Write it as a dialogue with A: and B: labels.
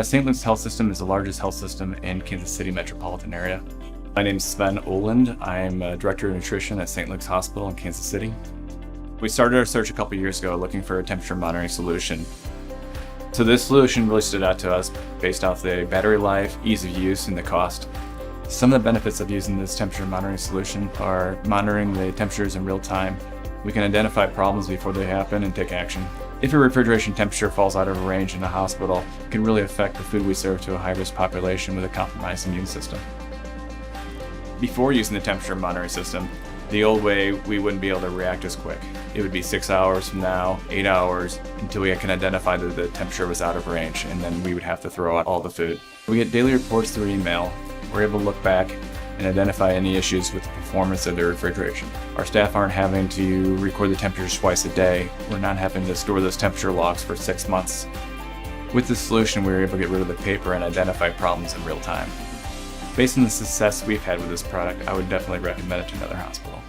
A: St. Luke's Health System is the largest health system in Kansas City metropolitan area. My name is Sven Oland. I'm Director of Nutrition at St. Luke's Hospital in Kansas City. We started our search a couple years ago looking for a temperature monitoring solution. So this solution really stood out to us based off the battery life, ease of use, and the cost. Some of the benefits of using this temperature monitoring solution are monitoring the temperatures in real time. We can identify problems before they happen and take action. If your refrigeration temperature falls out of range in a hospital, it can really affect the food we serve to a high-risk population with a compromised immune system. Before using the temperature monitoring system, the old way, we wouldn't be able to react as quick. It would be 6 hours from now, 8 hours, until we can identify that the temperature was out of range, and then we would have to throw out all the food. We get daily reports through email. We're able to look back and identify any issues with the performance of their refrigeration. Our staff aren't having to record the temperatures twice a day. We're not having to store those temperature logs for 6 months. With this solution, we were able to get rid of the paper and identify problems in real time. Based on the success we've had with this product, I would definitely recommend it to another hospital.